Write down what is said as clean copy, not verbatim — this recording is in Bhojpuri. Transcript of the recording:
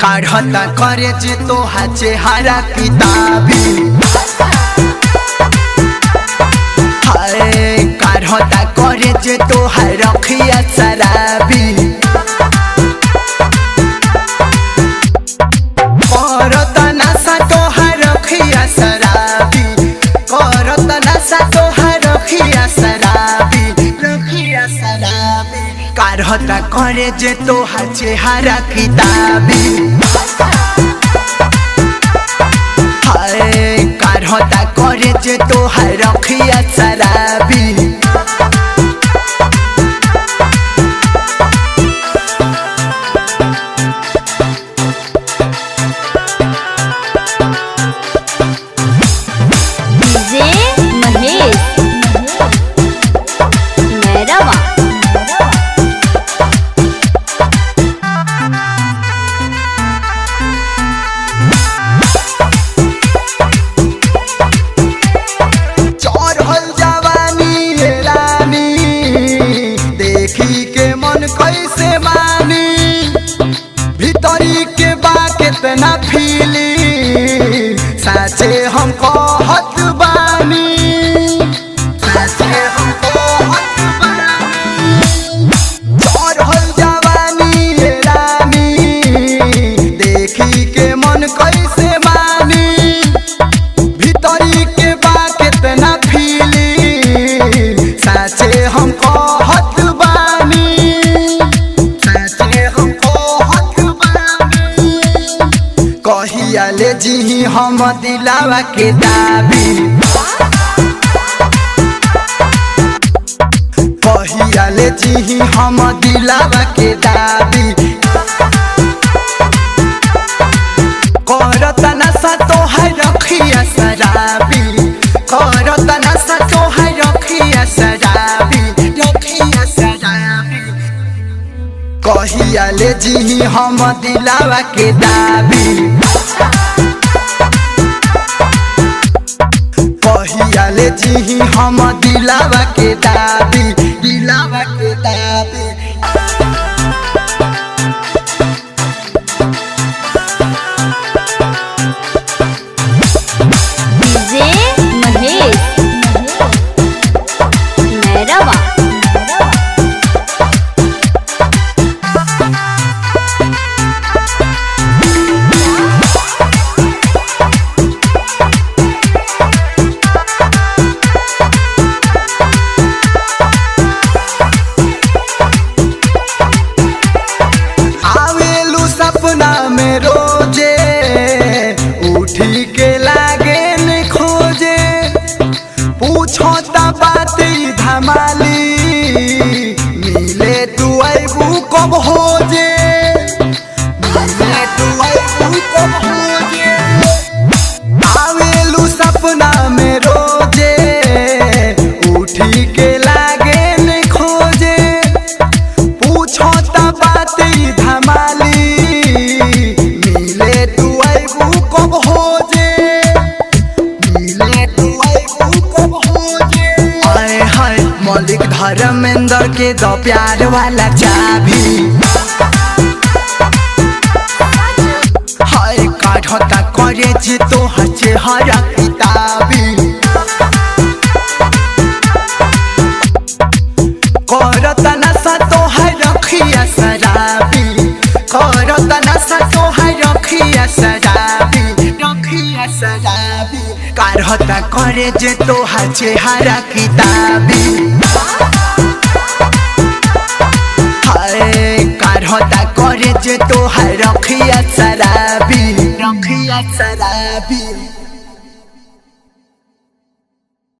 काढ़ता करे जे तोहा चेहरा किताबी हाय काढ़ता करे जे तोहा रखिया शराबी करता नशा तोहा रखिया शराबी करता नशा तोहा रखिया शराबी काढ़ता करे जे तोहा चेहरा किताबी हाय काढ़ता करे जे तोहा रखिया शराबी कैसे मानी भीतरी के बा कितना फीलिंग साचे हम कहत बानी साचे हम कहत बानी चढ़ल जवानी रानी देखी के मन कैसे मानी भीतरी के बा कितना फीलिंग साचे हम कहत कहिया ले जी हम दिलावा के दाबी कहिया ले जी हम दिलावा के दाबी करता नशा तोहार रखिया शराबी करता नशा तोहार रखिया शराबी कहिया ले जी हम दिलावा के दाबी कहिया ले जी हम दिलावा के दाबी दिलावा के दाबी सपना में रोजे उठी के लागे न खोजे पूछो ता बात धमाली मिले तू आईबू कब हो जे मिले तू आईबू कब हो जे आवेलू सपना में रोजे उठी के लागे न खोजे पूछो ता बात धमाली मौलिक धर्मेंद्र के दो प्यार वाला चाबी हाय काढ़ता करे जे तोहार चेहरा किताबी करता नशा तोहार रखिया शराबी करता नशा तोहार रखिया शराबी काढ़ता करे जे तोहार चेहरा किताबी हाय काढ़ता करे जे तोहार रखिया शराबी